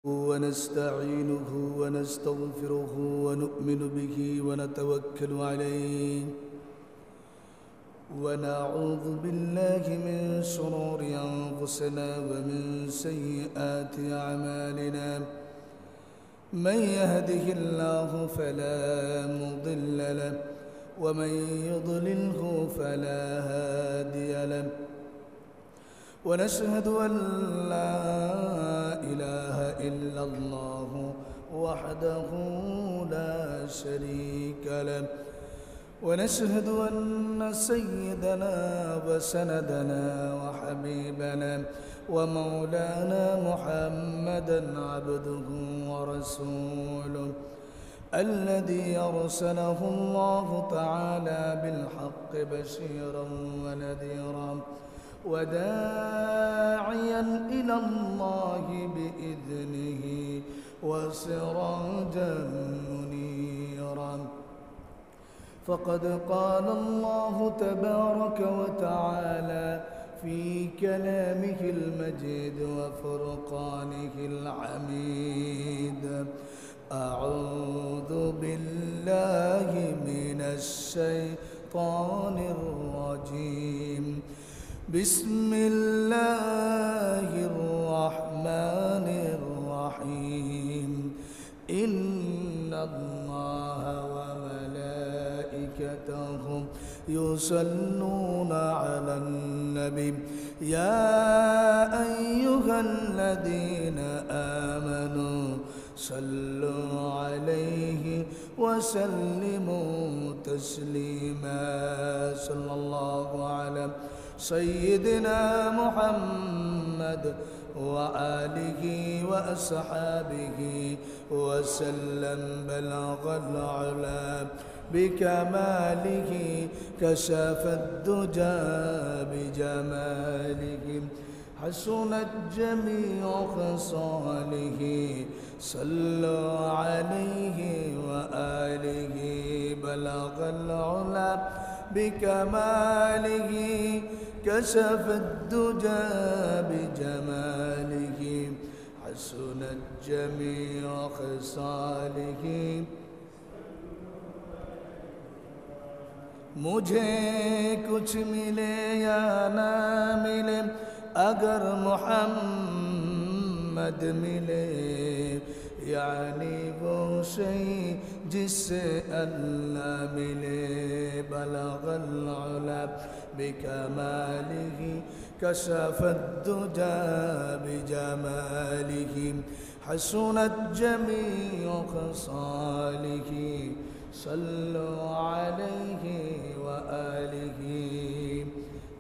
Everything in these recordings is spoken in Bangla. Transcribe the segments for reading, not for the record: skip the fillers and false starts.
ونستعينه ونستغفره ونؤمن به ونتوكل عليه ونعوذ بالله من شرور أنفسنا ومن سيئات أعمالنا من يهده الله فلا مضل له ومن يضلله فلا هادي له ونشهد أن لا إله إلا الله وحده لا شريك له ونشهد أن سيدنا وسندنا وحبيبنا ومولانا محمدا عبده ورسوله الذي أرسله الله تعالى بالحق بشيرا ونذيرا وداعيا إلى الله بإذنه وسراجا منيرا فقد قال الله تبارك وتعالى في كلامه المجيد وفرقانه الحميد أعوذ بالله من الشيطان الرجيم بسم الله الرحمن الرحيم إن الله وملائكته يصلون على النبي يا أيها الذين آمنوا صلوا عليه وسلموا تسليما صلى الله على سيدنا محمد وآله وأصحابه وسلم بلغ العلا بكماله كشف الدجى بجماله حسنت جميع خصاله صلوا عليه وآله بلغ العلا بكماله كشف الدجى بجماله حسنت جميع خصاله मुझे कुछ मिले या ना मिले अगर मोहम्मद मिले यानी वो शई जिससे अल्लाह मिले बलगल उला बिकमालिही कशफत दुजा बिजमालिही हसनत जमीउ खसालिही सल्लु अलैहि व आलिही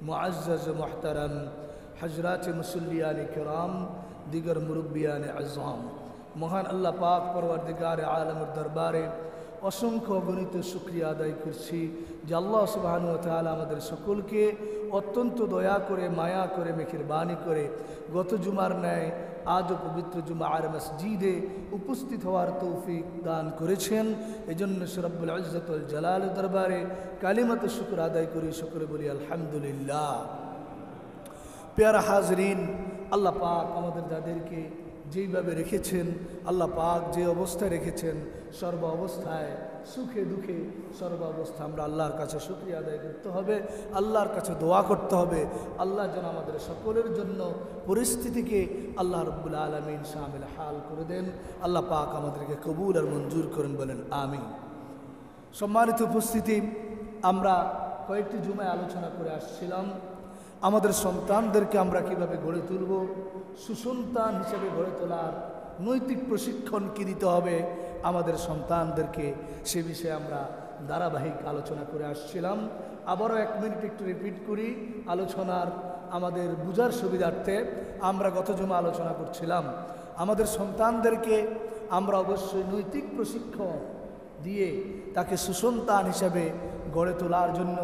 मुअज़्ज़ज़ मुहतरम हजरात मुसल्लियान किराम दिगर मुरब्बियान अज़ाम महान अल्लाह पाक परवरदिगार आलमेर दरबारे असंख्य गणित शुक्रिया आदाय करছি যে আল্লাহ সুবহানাহু ওয়া তাআলা আমাদের সকলকে অত্যন্ত দয়া করে মায়া করে মেহেরবানি করে গত জুমার ন্যায় আজও পবিত্র জুমার মসজিদে উপস্থিত হওয়ার তৌফিক দান করেছেন এজন্য রব্বুল ইজ্জত ওয়াল জালালের দরবারে কালিমাত শুকর আদায় করি শুকর বলি আলহামদুলিল্লাহ। প্যারা হাজরিন, আল্লাহ পাক আমাদের যাদেরকে যেইভাবে রেখেছেন, আল্লাহ পাক যে অবস্থায় রেখেছেন, সর্ব অবস্থায় সুখে দুঃখে সর্ব অবস্থা আমরা আল্লাহর কাছে শুকরিয়া আদায় করতে হবে, আল্লাহর কাছে দোয়া করতে হবে। আল্লাহ যেন আমাদের সকলের জন্য পরিস্থিতিকে আল্লাহ রব্বুল আলামিন শামিল হাল করে দেন। আল্লাহ পাক আমাদেরকে কবুল আর মঞ্জুর করেন, বলেন আমিন। সম্মানিত উপস্থিতি, আমরা কয়েকটি জুমায় আলোচনা করে আসছিলাম আমাদের সন্তানদেরকে আমরা কিভাবে গড়ে তুলব, সুসন্তান হিসেবে গড়ে তোলার নৈতিক প্রশিক্ষণ কী দিতে হবে আমাদের সন্তানদেরকে, সে বিষয়ে আমরা ধারাবাহিক আলোচনা করে আসছিলাম। আবারও 1 মিনিট একটু রিপিট করি আলোচনার আমাদের বুঝার সুবিধার্থে। আমরা গত জুমা আলোচনা করছিলাম আমাদের সন্তানদেরকে আমরা অবশ্যই নৈতিক প্রশিক্ষণ দিয়ে তাকে সুসন্তান হিসাবে গড়ে তোলার জন্য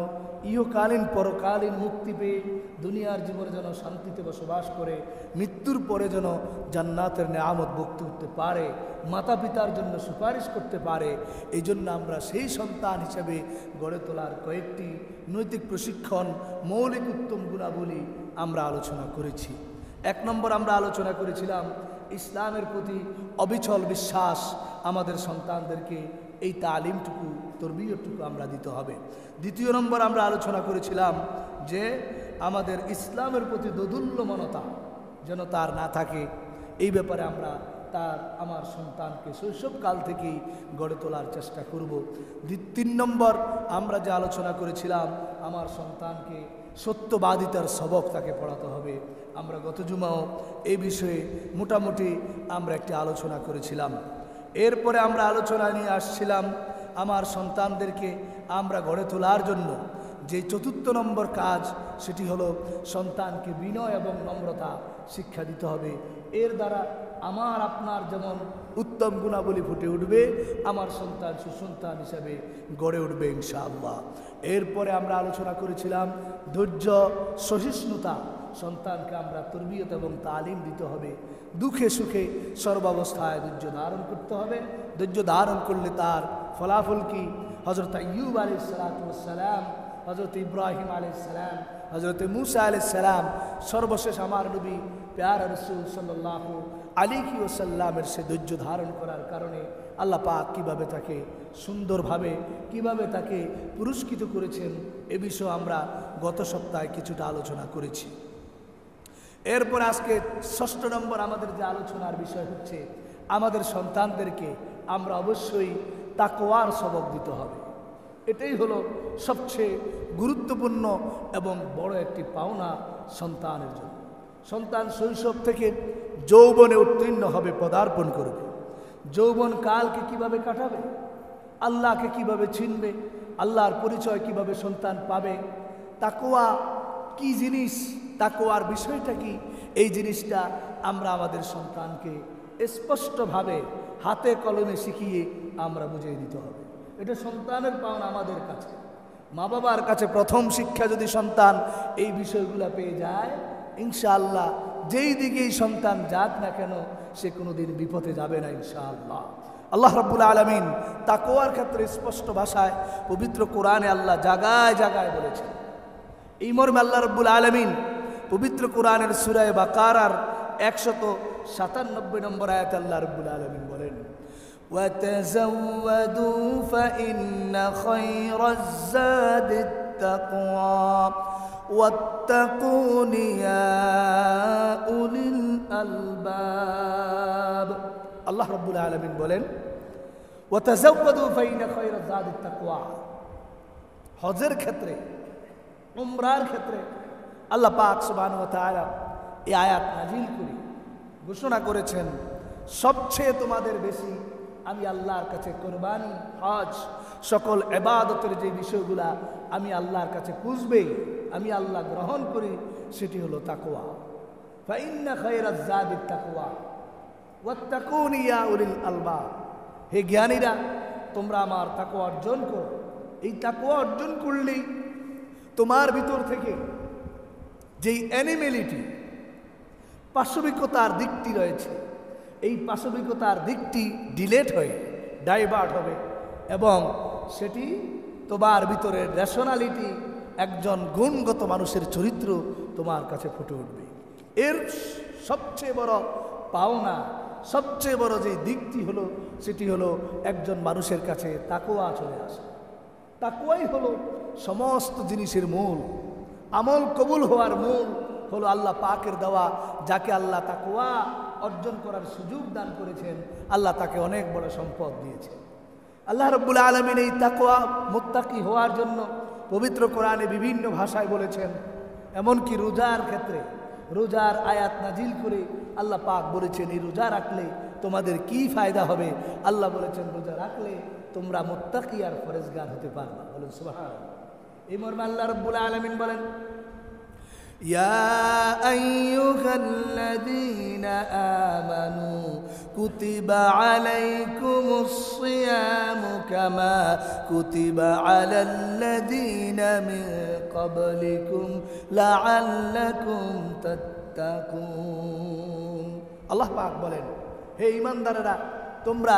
ইহকালীন পরকালীন মুক্তি পেয়ে দুনিয়ার জীবনে যেন শান্তিতে বসবাস করে মৃত্যুর পরে যেন জান্নাতের নেয়ামত ভোগ করতে পারে, মাতা পিতার জন্য সুপারিশ করতে পারে, এই জন্য আমরা সেই সন্তান হিসেবে গড়ে তোলার কয়েকটি নৈতিক প্রশিক্ষণ, মৌলিক উত্তম গুণাবলী আমরা আলোচনা করেছি। 1 নম্বর আমরা আলোচনা করেছিলাম ইসলামের প্রতি অবিচল বিশ্বাস আমাদের সন্তানদেরকে এই তালিমটুকু তরবিয়তটুকু আমরা দিতে হবে। দ্বিতীয় নম্বর আমরা আলোচনা করেছিলাম যে আমাদের ইসলামের প্রতি দোদুল্যমনতা যেন তার না থাকে, এই ব্যাপারে আমরা আমার সন্তানকে শৈশবকাল থেকেই গড়ে তোলার চেষ্টা করব। 3 নম্বর আমরা যে আলোচনা করেছিলাম, আমার সন্তানকে সত্যবাদিতার সবক তাকে পড়াতে হবে। আমরা গত জুমাও এই বিষয়ে মোটামুটি আমরা একটি আলোচনা করেছিলাম। এরপরে আমরা আলোচনা নিয়ে আসছিলাম আমার সন্তানদেরকে আমরা গড়ে তোলার জন্য যে 4 নম্বর কাজ, সেটি হলো সন্তানকে বিনয় এবং নম্রতা শিক্ষা দিতে হবে। এর দ্বারা আমার আপনার যেমন উত্তম গুণাবলী ফুটে উঠবে, আমার সন্তান সুসন্তান হিসাবে গড়ে উঠবে ইনশাআল্লাহ। এরপরে আমরা আলোচনা করেছিলাম ধৈর্য, সহিষ্ণুতা। সন্তানকে আমরা তরবিয়ত এবং তালিম দিতে হবে। দুঃখে সুখে সর্বাবস্থায় ধৈর্য ধারণ করতে হবে। ধৈর্য ধারণ করলে তার ফলাফল কি? হযরত আইয়ুব আলাইহিস সালাম, হযরত ইব্রাহিম আলাইহিস সালাম, হযরত মুসা আলাইহিস সালাম, সর্বশেষ আমার নবী প্যারা রাসূল সাল্লাল্লাহু আলাইহি ওয়াসাল্লামের সে ধৈর্য ধারণ করার কারণে আল্লাহ পাক কীভাবে তাকে সুন্দরভাবে কীভাবে তাকে পুরস্কৃত করেছেন, এ বিষয়ে আমরা গত সপ্তাহে কিছুটা আলোচনা করেছি। এরপর আজকে 6 নম্বর আমাদের যে আলোচনার বিষয় হচ্ছে, আমাদের সন্তানদেরকে আমরা অবশ্যই তাকওয়ার সবক দিতে হবে। এটাই হলো সবচেয়ে গুরুত্বপূর্ণ এবং বড় একটি পাওনা সন্তানের জন্য। সন্তান শৈশব থেকে যৌবনে উত্তীর্ণ হবে, পদার্পণ করবে। যৌবন কালকে কিভাবে কাটাবে, আল্লাহকে কিভাবে চিনবে, আল্লাহর পরিচয় কিভাবে সন্তান পাবে, তাকওয়া কি জিনিস, তাকওয়ার বিষয়টা কি, এই জিনিসটা আমরা আমাদের সন্তানকে স্পষ্টভাবে হাতে কলমে শিখিয়ে আমরা বুঝিয়ে দিতে হবে। এটা সন্তানের পাওনা আমাদের কাছে। মা বাবার কাছে প্রথম শিক্ষা যদি সন্তান এই বিষয়গুলো পেয়ে যায়, ইনশাআল্লাহ যেই দিকেই সন্তান যাক না কেন সে কোনোদিন বিপথে যাবে না ইনশাআল্লাহ। আল্লাহ রাব্বুল আলামিন তাকওয়ার ক্ষেত্রে স্পষ্ট ভাষায় পবিত্র কোরআনে আল্লাহ জায়গায় জায়গায় বলেছেন। এই মর্মে আল্লাহ রাব্বুল আলামিন পবিত্র কোরআনের সূরা বাকারার 197 নম্বর আয়াতে আল্লাহ রাব্বুল আলামিন বলেন, وَتَزَوَّدُوا فَإِنَّ خَيْرَ الزَّادِ التَّقْوَى وَاتَّقُونِ يَا أُولِي الْأَلْبَابِ। আল্লাহ রাব্বুল আলামিন বলেন, وَتَزَوَّدُوا فَإِنَّ خَيْرَ الزَّادِ التَّقْوَى। হজের ক্ষেত্রে, উমরার ক্ষেত্রে আল্লাহ পাক সুবহানাহু ওয়া তাআলা এই আয়াত নাজিল করে ঘোষণা করেছেন, সবচেয়ে তোমাদের বেশি আমি আল্লাহর কাছে কোরবানি, হজ, সকল ইবাদতের যে বিষয়গুলা আমি আল্লাহর কাছে খুঁজবে, আমি আল্লাহ গ্রহণ করি, সেটি হলো তাকওয়া। ফাইন্না খায়রাজ যাদিত তাকওয়া ওয়াত্তাকুনি ইয়া উলিল আলবাব। হে জ্ঞানীরা, তোমরা আমার তাকওয়া অর্জন করো। এই তাকওয়া অর্জন করলেই তোমার ভিতর থেকে যেই অ্যানিমেলিটি, পাশবিকতার দিকটি রয়েছে, এই পাশবিকতার দিকটি ডিলেট হয়ে ডাইভার্ট হবে এবং সেটি তোমার ভিতরের রেশনালিটি, একজন গুণগত মানুষের চরিত্র তোমার কাছে ফুটে উঠবে। এর সবচেয়ে বড় পাওনা, সবচেয়ে বড় যে দিকটি হলো, সেটি হলো একজন মানুষের কাছে তাকওয়া চলে আসে। তাকওয়াই হলো সমস্ত জিনিসের মূল। আমল কবুল হওয়ার মূল হলো আল্লাহ পাকের দেওয়া। যাকে আল্লাহ তাকওয়া অর্জন করার সুযোগ দান করেছেন, আল্লাহ তাকে অনেক বড় সম্পদ দিয়েছেন। আল্লাহ রাব্বুল আলামিন এই তাকওয়া মুত্তাকি হওয়ার জন্য পবিত্র কোরআনে বিভিন্ন ভাষায় বলেছেন। এমনকি রোজার ক্ষেত্রে, রোজার আয়াত নাজিল করে আল্লাহ পাক বলেছেন, এই রোজা রাখলে তোমাদের কি ফায়দা হবে। আল্লাহ বলেছেন, রোজা রাখলে তোমরা মুত্তাকি আর পরেজগার হতে পারবে। বলেন সুবহানাল্লাহ। এই মর্মে আল্লাহ রাব্বুল আলামিন বলেন, ইয়া আইয়ুহাল্লাযীনা আমানু কুতিবা আলাইকুমুস সিয়ামু কামা কুতিবা আলাল্লাযীনা মিন ক্বাবলিকুম লাআল্লাকুম তাত্তাকুন। আল্লাহ পাক বলেন, হে ঈমানদারেরা, তোমরা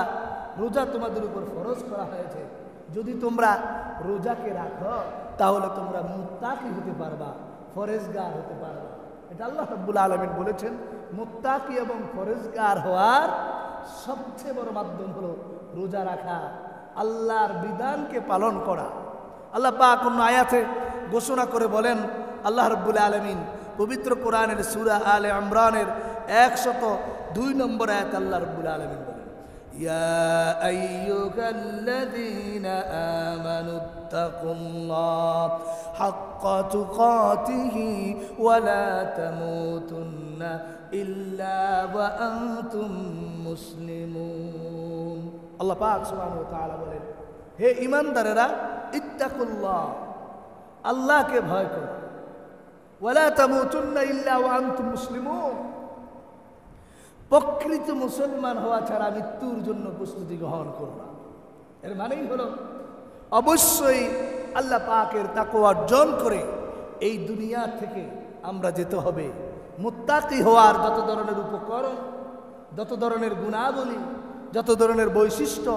রোজা তোমাদের উপর ফরজ করা হয়েছে। যদি তোমরা রোজাকে রাখো তাহলে তোমরা মুত্তাকি হতে পারবা, ফরেজগার হতে পারবা। এটা আল্লাহ রাব্বুল আলামিন বলেছেন মুত্তাকি এবং পরেজগার হওয়ার সবচেয়ে বড় মাধ্যম হলো রোজা রাখা, আল্লাহর বিধানকে পালন করা। আল্লাহ পাক অন্য আয়াতে ঘোষণা করে বলেন, আল্লাহ রাব্বুল আলামিন পবিত্র কোরআনের সূরা আলে ইমরানের 102 নম্বর আয়াত আল্লাহ রাব্বুল আলামিন বলেন, ইয়া আইয়ুহাল্লাযীনা আমানুত্তাকুল্লাহ হাক্কা তুকাতিহি ওয়া লা তামুতুন্না ইল্লা ওয়া আনতুম মুসলিমুন। আল্লাহ পাক সুবহানাহু ওয়া তাআলা বলেন, হে ঈমানদারেরা, ইত্তাকুল্লাহ, আল্লাহকে ভয় করো, ওয়া লা তামুতুন্না ইল্লা ওয়া আনতুম মুসলিমুন, প্রকৃত মুসলমান হওয়া ছাড়া মৃত্যুর জন্য প্রস্তুতি গ্রহণ করো না। এর মানেই হলো অবশ্যই আল্লাহ পাকের তাকওয়া অর্জন করে এই দুনিয়া থেকে আমরা যেতে হবে। মুত্তাকি হওয়ার যত ধরনের উপকরণ, যত ধরনের গুণাবলী, যত ধরনের বৈশিষ্ট্য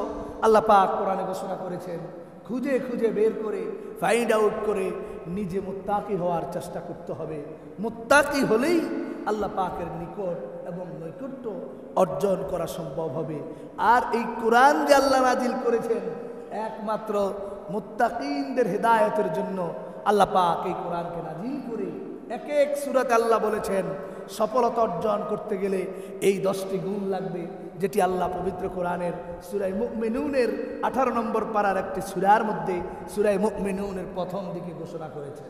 আল্লাহ পাক কোরআনে ঘোষণা করেছেন, খুঁজে খুঁজে বের করে ফাইন্ড আউট করে নিজে মুত্তাকি হওয়ার চেষ্টা করতে হবে। মুত্তাকি হলেই আল্লাহ পাকের নিকট এবং নৈকট্য অর্জন করা সম্ভব হবে। আর এই কোরআন যে আল্লাহ নাজিল করেছেন একমাত্র মুত্তাকিনদের হেদায়েতের জন্য আল্লাহ পাক এই কোরআনকে নাজিল করে এক এক সূরাতে আল্লাহ বলেছেন সফলতা অর্জন করতে গেলে এই 10টি গুণ লাগবে, যেটি আল্লাহ পবিত্র কোরআনের সূরা মুমিনুনের 18 নম্বর পারার একটি সূরার মধ্যে সূরা মুমিনুনের প্রথম দিকে ঘোষণা করেছেন।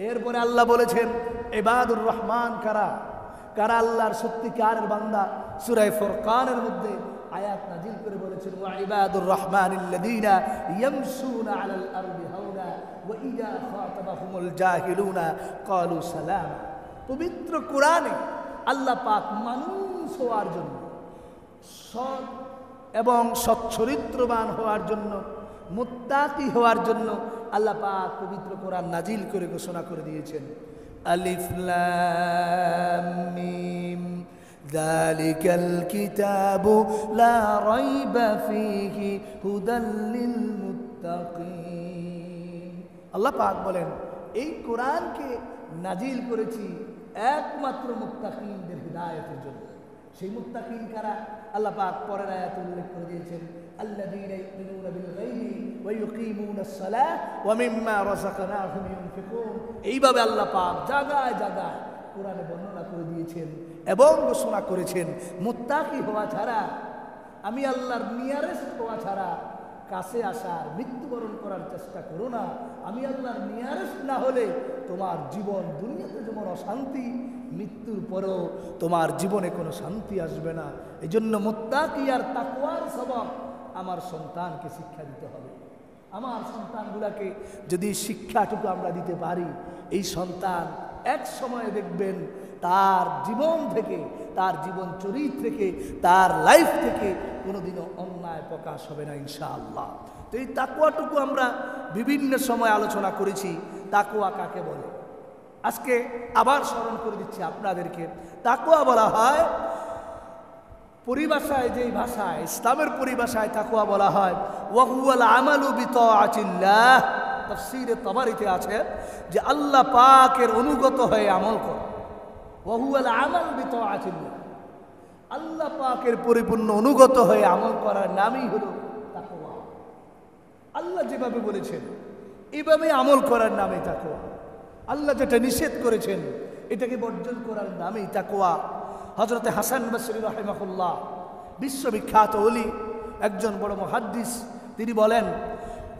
এরপরে আল্লাহ বলেছেন ইবাদুর রহমান কারা, কারা আল্লাহর সত্যিকারের বান্দা, সূরা ফুরকানের মধ্যে আয়াত নাজিল করে বলেছেন ওয়া ইবাদুর রহমানিল্লাযীনা ইয়ামশুনা আলাল আরদি হাওনা ওয়া ইযা খাতাবাহুমুল জাহিলুনা ক্বালু সালাম। পবিত্র কোরআনে আল্লাহ পাক মানুষ হওয়ার জন্য, সৎ এবং সচ্চরিত্রবান হওয়ার জন্য, মুত্তাকি হওয়ার জন্য আল্লাহ পাক পবিত্র কোরআন নাজিল করে ঘোষণা করে দিয়েছেন, আলিফ লাম মিম যালিকাল কিতাবু লা রাইবা ফীহি হুদাল লিল মুত্তাকিন। আল্লাহ পাক বলেন এই কোরআনকে নাজিল করেছি একমাত্র মুত্তাকিনদের হিদায়াতের জন্য। সেই মুত্তাকিন কারা? আল্লাহ পাক পরের আয়াতে উল্লেখ করে দিয়েছেন আল্লাযীনা ইউমিনুনা বিল গায়বি ওয়া ইউকিমুনাস সালাহ ওয়া মিম্মা রাযাকনাহুম ইউনফিকুন। এইভাবে আল্লাহ পাক জায়গায় জায়গায় কোরআনে বর্ণনা করে দিয়েছেন এবং ঘোষণা করেছেন মুত্তাকি হওয়া ছাড়া, আমি আল্লাহর নিয়ারেস্ট হওয়া ছাড়া কাছে আসার, মৃত্যুবরণ করার চেষ্টা করো না। আমি আল্লাহর নিয়ারেস্ট না হলে তোমার জীবন দুনিয়াতে যেমন অশান্তি, মৃত্যুর পরেও তোমার জীবনে কোনো শান্তি আসবে না। এই জন্য মুত্তাকি আর তাকওয়ার সবক আমার সন্তানকে শিক্ষা দিতে হবে। আমার সন্তানগুলোকে যদি শিক্ষাটুকু আমরা দিতে পারি, এই সন্তান এক সময় দেখবেন তার জীবন থেকে, তার জীবন চরিত্র থেকে, তার লাইফ থেকে কোনোদিনও অন্যায় প্রকাশ হবে না ইনশাআল্লাহ। তো এই তাকওয়াটুকু আমরা বিভিন্ন সময় আলোচনা করেছি। তাকওয়া কাকে বলে আজকে আবার স্মরণ করে দিচ্ছি আপনাদেরকে। তাকওয়া বলা হয় পরিভাষায়, যেই ভাষায়, ইসলামের পরিভাষায় তাকওয়া বলা হয় ওয়া হুয়াল আমালু বিতাআতিল্লাহ। তাফসীরে তাবারিতে আছে যে আল্লাহ পাকের অনুগত হয়ে আমল করা। ওয়া হুয়াল আমাল বিতাআতিল্লাহ, আল্লাহ পাকের পরিপূর্ণ অনুগত হয়ে আমল করার নামই হলো তাকওয়া। আল্লাহ যেভাবে বলেছেন এইভাবে আমল করার নামই তাকওয়া। আল্লাহ যেটা নিষেধ করেছেন এটাকে বর্জন করার নামই তাকওয়া। হযরতে হাসান বসরি রাহিমাহুল্লাহ, বিশ্ববিখ্যাত ওলি, একজন বড় মুহাদ্দিস, তিনি বলেন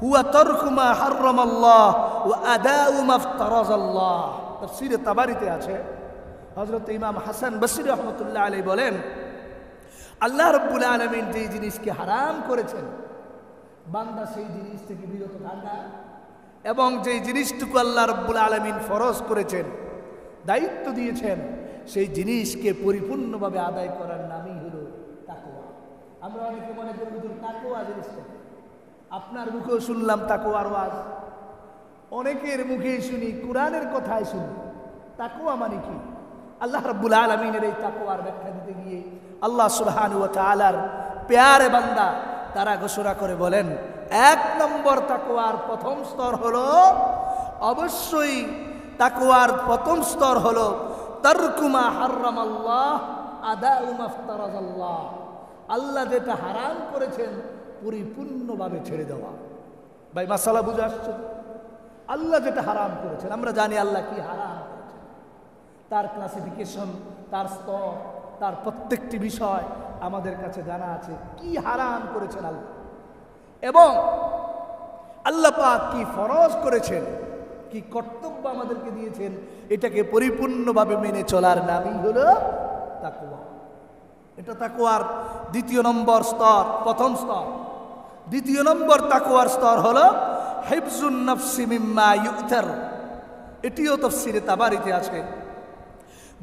হুয়া তারকু মা হারামাল্লাহ ওয়া আদাউ মা ইফতারাজাল্লাহ। তাফসীরে তাবারিতে আছে হযরত ইমাম হাসান বসরি রাহমাতুল্লাহ আলাইহি বলেন আল্লাহ রাব্বুল আলামিন যে জিনিসকে হারাম করেছেন বান্দা সেই জিনিস থেকে বিরত থাকা, এবং যে জিনিসটুকু আল্লাহ রাব্বুল আলামিন ফরজ করেছেন, দায়িত্ব দিয়েছেন, সেই জিনিসকে পরিপূর্ণভাবে আদায় করার নামই হলো তাকওয়া। আমরা অনেকে মনে করি হুজুর তাকওয়া জিনিসটা, আপনার মুখেও শুনলাম তাকওয়ার ওয়াজ, অনেকের মুখেই শুনি, কোরআনের কথাই শুনি। তাকওয়া মানে কি? আল্লাহ রাব্বুল আলামিনের এই তাকওয়ার ব্যাখ্যা দিতে গিয়ে আল্লাহ সুবহানাহু ওয়া তাআলার প্যারে বান্দা তারা ঘোষণা করে বলেন 1 নম্বর তাকওয়ার প্রথম স্তর হলো, অবশ্যই তাকওয়ার প্রথম স্তর হলো তারকু মা হারামাল্লাহ আদাউ মা ইফতারাজাল্লাহ, আল্লাহ যেটা হারাম করেছেন পরিপূর্ণভাবে ছেড়ে দেওয়া। ভাই মাসালা বুঝে আসছে? আল্লাহ যেটা হারাম করেছেন, আমরা জানি আল্লাহ কি হারাম করেছেন, তার ক্লাসিফিকেশন, তার স্তর, তার প্রত্যেকটি বিষয় আমাদের কাছে জানা আছে, কি হারাম করেছেন আল্লাহ, এবং আল্লাহ পাক কি ফরজ করেছেন, কি কর্তব্য আমাদেরকে দিয়েছেন, এটাকে পরিপূর্ণভাবে মেনে চলার নামই হলো তাকওয়া। এটা তাকওয়ার দ্বিতীয় নম্বর স্তর, প্রথম স্তর। দ্বিতীয় নম্বর তাকওয়ার স্তর হলো হিফজুন নাফসি মিম্মা ইউথার। এটিও তাফসীরে তাবারিতে আছে,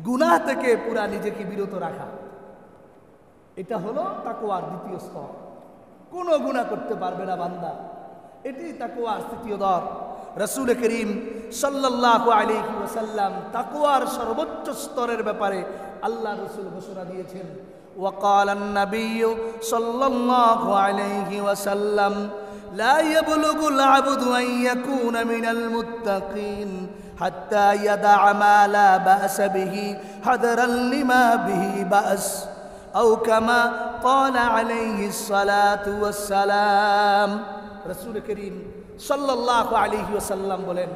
গুনাহ থেকে পুরা নিজেকে বিরত রাখা। এটা হলো তাকওয়ার দ্বিতীয় স্তর। কোনো গুনাহ করতে পারবে না বান্দা, এটি তাকওয়ার তৃতীয় দর। রাসূল করিম সাল্লাল্লাহু আলাইহি ওয়াসাল্লাম তাকওয়ার সর্বোচ্চ স্তরের ব্যাপারে আল্লাহ রাসূল ঘোষণা দিয়েছেন, وقال النبي صلى الله عليه وسلم لا يبلغ العبد أن يكون من المتقين حتى يدع ما لا بأس به حذرا لما به بأس أو كما قال عليه الصلاة والسلام। রাসূল করিম সাল্লাল্লাহু আলাইহি ওয়াসাল্লাম বলেন,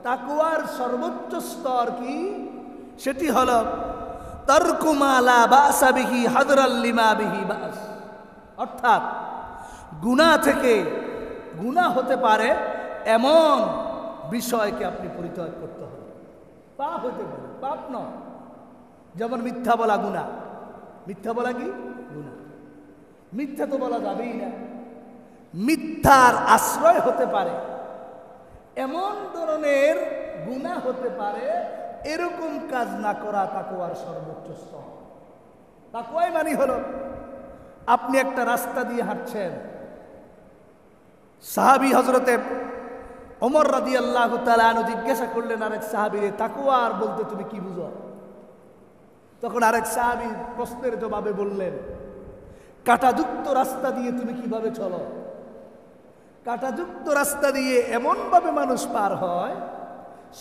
তাকওয়ার সর্বোচ্চ স্তর কি? সেটি হলো তারকু মা লা বা'সা বিহি হাদরাল লিমা বিহি বা'স। অর্থাৎ গুনাহ থেকে, গুনাহ হতে পারে এমন বিষয়কে আপনি পরিত্যাগ করতে হবে। পাপ হতে পারে, পাপ নয়। যেমন মিথ্যা বলা গুনাহ। মিথ্যা বলা কি গুনাহ? মিথ্যা তো বলা যাবেই না। মিথ্যার আশ্রয় হতে পারে এমন ধরনের গুনাহ হতে পারে, এরকম কাজ না করা তাকওয়ার সর্বোচ্চ স্তর। তাকওয়াই মানে হলো আপনি একটা রাস্তা দিয়ে হাঁটছেন, সাহাবী হযরতে ওমর রাদিয়াল্লাহু তাআলা আনহু জিজ্ঞাসা করলেন আরেক সাহাবীরে, তাকওয়ার বলতে তুমি কি বুঝো? তখন আরেক সাহাবী প্রশ্নের জবাবে বললেন, কাঁটাযুক্ত রাস্তা দিয়ে তুমি কিভাবে চলো? কাঁটাযুক্ত রাস্তা দিয়ে এমনভাবে মানুষ পার হয়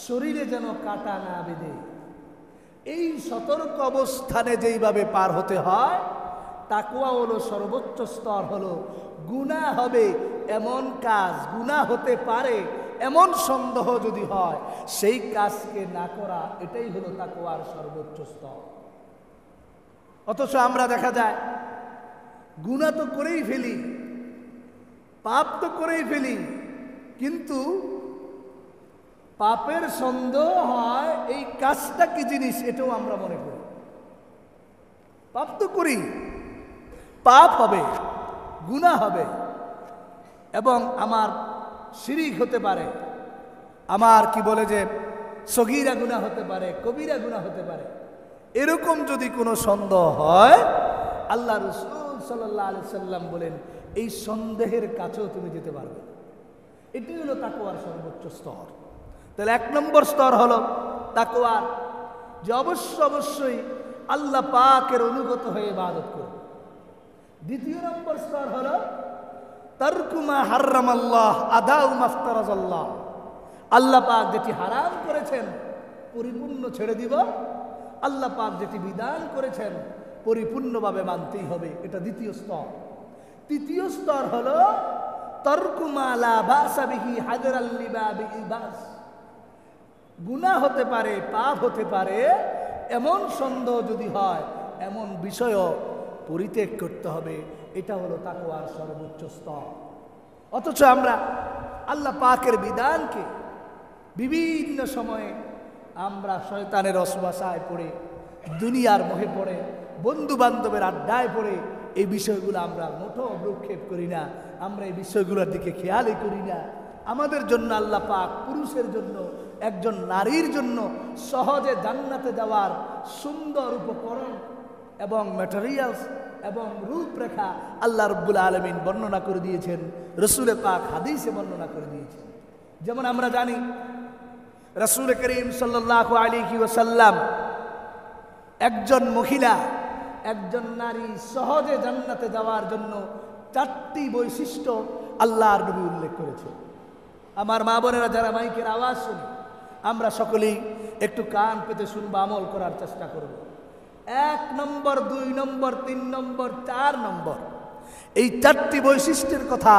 শরীরে যেন কাঁটা না বেঁধে। এই সতর্ক অবস্থানে যেইভাবে পার হতে হয়, তাকওয়া হলো সর্বোচ্চ স্তর। হলো গুনাহ হবে এমন কাজ, গুনাহ হতে পারে এমন সন্দেহ যদি হয়, সেই কাজকে না করা, এটাই হলো তাকওয়ার সর্বোচ্চ স্তর। অথচ আমরা দেখা যায় গুনাহ তো করেই ফেলি, পাপ তো করেই ফেলি, কিন্তু পাপের সন্দেহ হয় এই কাজটা কি জিনিস, এটাও আমরা মনে করি। পাপ তো করি, পাপ হবে, গুনাহ হবে, এবং আমার শিরিক হতে পারে, আমার কি বলে যে সগীরা গুনাহ হতে পারে, কবিরা গুনাহ হতে পারে। এরকম যদি কোনো সন্দেহ হয়, আল্লাহ রাসূল সাল্লাল্লাহু আলাইহি সাল্লাম বলেন, এই সন্দেহের কাছেও তুমি যেতে পারবে না। এটি হলো তাকওয়ার সর্বোচ্চ স্তর। তাহলে এক নম্বর স্তর হলো তাকওয়ার, যে অবশ্যই আল্লাহ পাকের অনুগত হয়ে ইবাদত করবে। দ্বিতীয় নম্বর স্তর হলো তারকু মা হারামাল্লাহ আদাউ মা ইফতারাজাল্লাহ। আল্লাহ পাক যেটি হারাম করেছেন পরিপূর্ণ ছেড়ে দিব, আল্লাহ পাক যেটি বিধান করেছেন পরিপূর্ণভাবে মানতেই হবে। এটা দ্বিতীয় স্তর। তৃতীয় স্তর হলো তারকু মা লা বা'সা বিহি হাদরাল লিমা বিহি বা'স। গুনাহ হতে পারে, পাপ হতে পারে, এমন সন্দেহ যদি হয়, এমন বিষয়ও পরিত্যাগ করতে হবে। এটা হলো তাকওয়ার সর্বোচ্চ স্তর। অথচ আমরা আল্লাহ পাকের বিধানকে বিভিন্ন সময়ে আমরা শয়তানের ওয়াসওয়াসায় পড়ে, দুনিয়ার মোহে পড়ে, বন্ধু বান্ধবের আড্ডায় পড়ে এই বিষয়গুলো আমরা মোটেও ভ্রুক্ষেপ করি না। আমরা এই বিষয়গুলোর দিকে খেয়ালই করি না। আমাদের জন্য আল্লাহ পাক পুরুষের জন্য, একজন নারীর জন্য সহজে জান্নাতে যাওয়ার সুন্দর উপকরণ এবং ম্যাটেরিয়ালস এবং রূপরেখা আল্লাহ রাব্বুল আলামিন বর্ণনা করে দিয়েছেন, রাসূল পাক হাদিসে বর্ণনা করে দিয়েছেন। যেমন আমরা জানি রাসূল করিম সাল্লাল্লাহু আলাইহি ওয়াসাল্লাম একজন মহিলা, একজন নারী সহজে জান্নাতে যাওয়ার জন্য 4টি বৈশিষ্ট্য আল্লাহর নবী উল্লেখ করেছেন। আমার মা বোনেরা যারা মাইকের আওয়াজ শুনি, আমরা সকলেই একটু কান পেতে শুনবো, আমল করার চেষ্টা করব। 1 নম্বর, 2 নম্বর, 3 নম্বর, 4 নম্বর, এই 4টি বৈশিষ্ট্যের কথা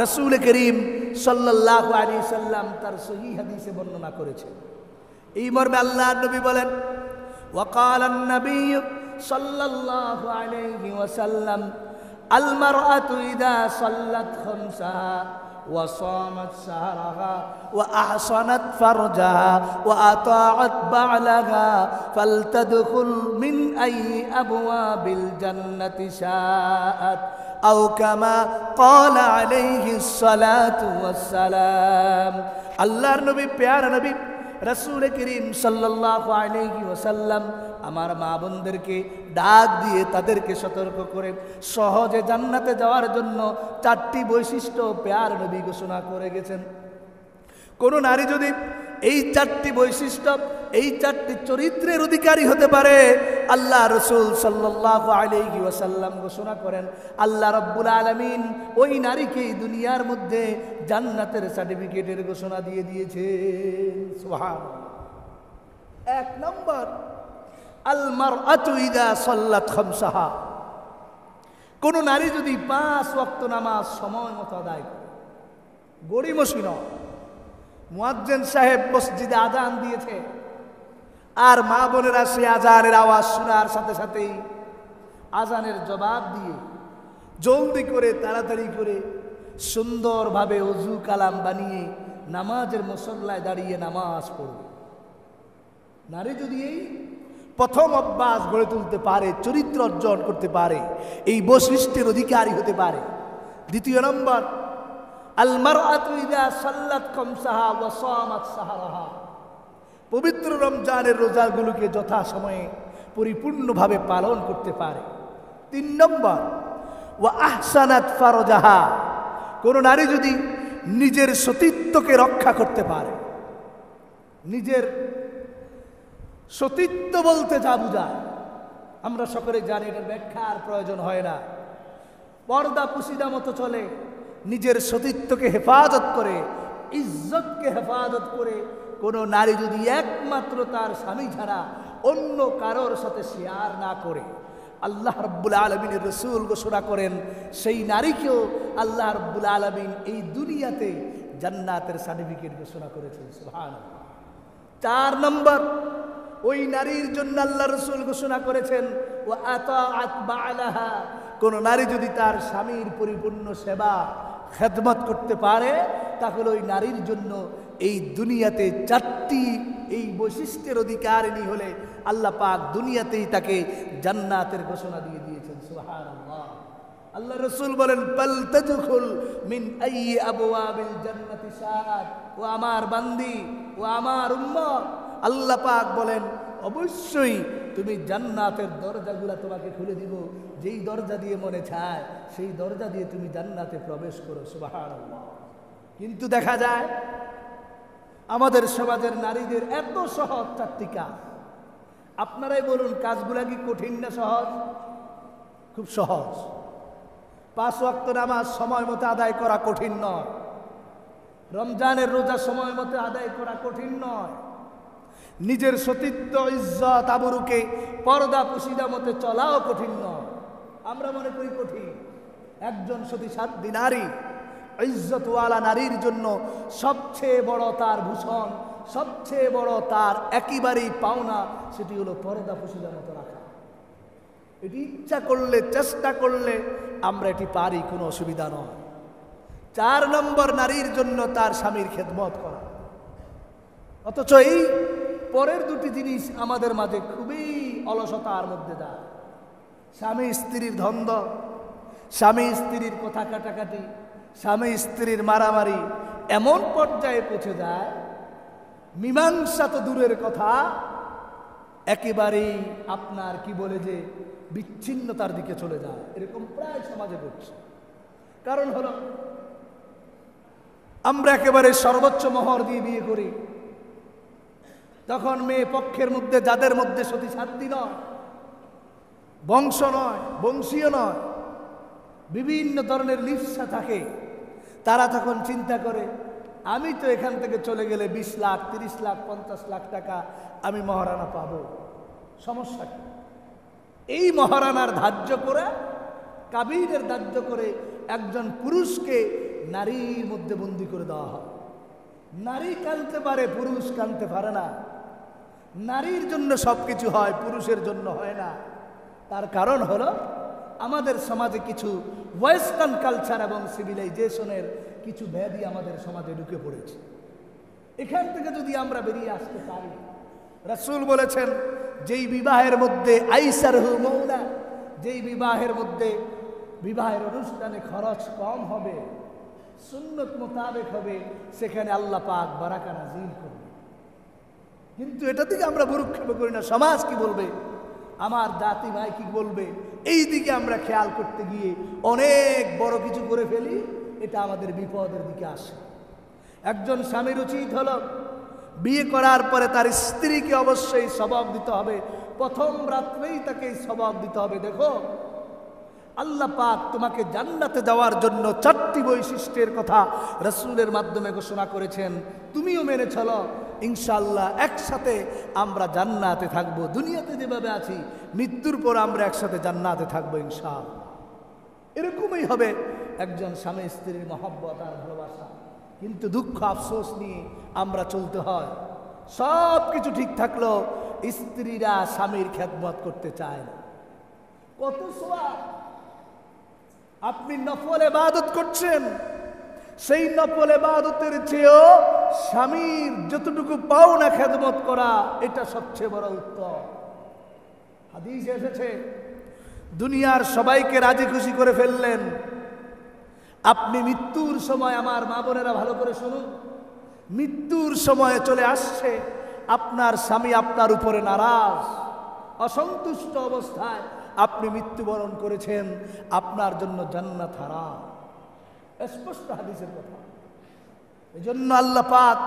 রাসূল করিম সাল্লাল্লাহু আলাইহি সাল্লাম তার সহিহ হাদিসে বর্ণনা করেছেন। এই মর্মে আল্লাহর নবী বলেন, ওয়াকালান নবী সাল্লাল্লাহু আলাইহি ওয়াসাল্লাম, আল মারআতু ইযা সাল্লাত খামসাহা ওয়া সামাত শাহরাহা ওয়া আহসানাত ফারজাহা ওয়া আতাআত বা'লাহা ফালতাদখুল মিন আইয়ি আবওয়াবিল জান্নাতি শাআত আও কামা ক্বালা আলাইহিস সালাতু ওয়াস সালাম। আল্লাহর নবী, প্যারা নবী রাসূল করিম সাল্লাল্লাহু আলাইহি ওয়াসাল্লাম আমার মা বোনদেরকে ডাক দিয়ে তাদেরকে সতর্ক করে সহজে জান্নাতে যাওয়ার জন্য 4টি বৈশিষ্ট্য প্যার নবী ঘোষণা করে গেছেন। কোন নারী যদি এই 4টি বৈশিষ্ট্য, এই 4টি চরিত্রের অধিকারী হতে পারে, আল্লাহ রাসূল সাল্লাল্লাহু আলাইহি ওয়াসাল্লাম ঘোষণা করেন আল্লাহ রাব্বুল আলামিন ওই নারীকে দুনিয়ার মধ্যে জান্নাতের সার্টিফিকেটের ঘোষণা দিয়ে দিয়েছেন। সুবহানাল্লাহ। 1 নম্বর, আল মারআতু ইযা সাল্লাত খামসাহা, কোন নারী যদি 5 ওয়াক্ত নামাজ সময় মতো আদায় করে, গড়িমসি নয়, মুয়াজ্জিন সাহেব মসজিদে আজান দিয়েছে আর মা বোনেরা সে আজানের আওয়াজ শোনার সাথে সাথেই আজানের জবাব দিয়ে জলদি করে তাড়াতাড়ি করে সুন্দরভাবে ওযু কালাম বানিয়ে নামাজের মুসল্লায় দাঁড়িয়ে নামাজ পড়বে। নারী যদি এই প্রথম অভ্যাস গড়ে তুলতে পারে, চরিত্র অর্জন করতে পারে, এই বৈশিষ্ট্যের অধিকারী হতে পারে। 2 নম্বর, আল মারআতু ইযা সাল্লাত খামসাহা ওয়া সামাত শাহরাহা, পবিত্র রমজানের রোজাগুলোকে যথাসময়ে পরিপূর্ণভাবে পালন করতে পারে। 3 নম্বর, ওয়া আহসানাত ফারজাহা, কোন নারী যদি নিজের সতীত্বকে রক্ষা করতে পারে, নিজের সতীত্ব বলতে যা বুঝায় আমরা সকলে জানি, এটার ব্যাখ্যার প্রয়োজন হয় না। পর্দা পুশিদা মতো চলে, নিজের সতীত্বকে হেফাজত করে, ইজ্জতকে হেফাজত করে কোন নারী যদি একমাত্র তার স্বামী ছাড়া অন্য কারোর সাথে শেয়ার না করে, আল্লাহ রাব্বুল আলামিনের রাসূল ঘোষণা করেন সেই নারীকেও আল্লাহ রাব্বুল আলামিন এই দুনিয়াতে জান্নাতের সার্টিফিকেট ঘোষণা করেছেন। সুবহানাল্লাহ। 4 নম্বর, ওই নারীর জন্য আল্লাহ রাসূল ঘোষণা করেছেন ওয়া আতাআত বা'লাহা, কোন নারী যদি তার স্বামীর পরিপূর্ণ সেবা খেদমত করতে পারে তাহলে ওই নারীর জন্য এই দুনিয়াতে 4টি এই বৈশিষ্ট্যের অধিকারিণী হলে আল্লাহ পাক দুনিয়াতেই তাকে জান্নাতের ঘোষণা দিয়ে দিয়েছেন। সুবহানাল্লাহ। আল্লাহ রাসূল বলেন, ফালতাদখুল মিন আইয়ি আবওয়াবিল জান্নাতি শাআত, ও আমার বান্দি, ও আমার উম্মত, আল্লাহ পাক বলেন অবশ্যই তুমি জান্নাতের দরজাগুলো তোমাকে খুলে দিব, যেই দরজা দিয়ে মনে চায় সেই দরজা দিয়ে তুমি জান্নাতে প্রবেশ করো। সুবহানাল্লাহ। কিন্তু দেখা যায় আমাদের সমাজের নারীদের এত সহজ 4টি কাজ, আপনারাই বলুন কাজগুলা কি কঠিন না সহজ? খুব সহজ। 5 ওয়াক্ত নামাজ সময় মতো আদায় করা কঠিন নয়, রমজানের রোজা সময় মতো আদায় করা কঠিন নয়, নিজের সতীত্ব ইজ্জত আবরুকে পর্দা পুশিদা মতে চলাও কঠিন নয়। আমরা মনে করি কঠিন। একজন সতীসাধ্বী নারী, ইজ্জতওয়ালা নারীর জন্য সবচেয়ে বড় তার ভূষণ, সবচেয়ে বড় তার একেবারেই পাওনা, সেটি হলো পর্দা পুশিদা মতো রাখা। এটি ইচ্ছা করলে, চেষ্টা করলে আমরা এটি পারি, কোনো অসুবিধা নয়। 4 নম্বর, নারীর জন্য তার স্বামীর খেদমত করা। অথচ এই পরের 2টি জিনিস আমাদের মাঝে খুবই অলসতার মধ্যে যায়। স্বামী স্ত্রীর দ্বন্দ্ব, স্বামী স্ত্রীর কথা কাটাকাটি, স্বামী স্ত্রীর মারামারি এমন পর্যায়ে পৌঁছে যায়, মীমাংসা তো দূরের কথা, একেবারেই আপনার কি বলে যে বিচ্ছিন্নতার দিকে চলে যায়। এরকম প্রায় সমাজে ঘটছে। কারণ হলো আমরা একেবারে সর্বোচ্চ মোহর দিয়ে বিয়ে করি, তখন মেয়ে পক্ষের মধ্যে যাদের মধ্যে সতীসাধ্বী নয়, বংশ নয়, বংশীয় নয়, বিভিন্ন ধরনের লিপ্সা থাকে, তারা তখন চিন্তা করে আমি তো এখান থেকে চলে গেলে 20 লাখ 30 লাখ 50 লাখ টাকা আমি মহারানা পাবো, সমস্যা কি? এই মহারানার ধার্য করে, কাবিরের ধার্য করে একজন পুরুষকে নারীর মধ্যে বন্দী করে দেওয়া হয়। নারী কাঁদতে পারে, পুরুষ কাঁদতে পারে না। নারীর জন্য সবকিছু হয়, পুরুষের জন্য হয় না। তার কারণ হলো আমাদের সমাজে কিছু ওয়েস্টার্ন কালচার এবং সিভিলাইজেশনের কিছু ব্যাধি আমাদের সমাজে ঢুকে পড়েছে। এখান থেকে যদি আমরা বেরিয়ে আসতে পারি, রাসূল বলেছেন যেই বিবাহের মধ্যে আইসারহু মৌলা, যেই বিবাহের মধ্যে বিবাহের অনুষ্ঠানে খরচ কম হবে, সুন্নত মোতাবেক হবে, সেখানে আল্লাহ পাক বারাকা নাজিল করবে। কিন্তু এটা থেকে আমরা ভ্রুক্ষেপ করি না। সমাজ কি বলবে, আমার জাতি ভাই কি বলবে, এই দিকে আমরা খেয়াল করতে গিয়ে অনেক বড় কিছু করে ফেলি। এটা আমাদের বিপদের দিকে আসে। একজন স্বামীর উচিত হলো বিয়ে করার পরে তার স্ত্রীকে অবশ্যই সবক দিতে হবে। প্রথম রাত্রেই তাকে সবক দিতে হবে, দেখো আল্লাহ পাক তোমাকে জান্নাতে যাওয়ার জন্য 4টি বৈশিষ্ট্যের কথা রাসূলের মাধ্যমে ঘোষণা করেছেন, তুমিও মেনে চলো, ইনশাআল্লাহ একসাথে আমরা জান্নাতে থাকবো। দুনিয়াতে যেভাবে আছি, মৃত্যুর পর আমরা একসাথে জান্নাতে থাকবো ইনশাআল্লাহ। এরকমই হবে একজন স্বামী স্ত্রীর মহব্বত আর ভালোবাসা। কিন্তু দুঃখ আফসোস নিয়ে আমরা চলতে হয়। সব কিছু ঠিক থাকলো, স্ত্রীরা স্বামীর খেদমত করতে চায় না। কত সওয়াব! আপনি নফল ইবাদত করছেন, সেই নফল ইবাদতের চেয়েও স্বামীর যতটুকু পাওনা খেদমত করা, এটা সবচেয়ে বড় উত্তম। হাদিসে এসেছে, দুনিয়ার সবাইকে রাজি খুশি করে ফেললেন, আপনি মৃত্যুর সময়, আমার মা বোনেরা ভালো করে শুনুন, মৃত্যুর সময় চলে আসছে, আপনার স্বামী আপনার উপরে নারাজ, অসন্তুষ্ট অবস্থায় আপনি মৃত্যুবরণ করেছেন, আপনার জন্য জান্নাত হারাম। স্পষ্ট হাদিসের কথা। এই জন্য আল্লাহ পাক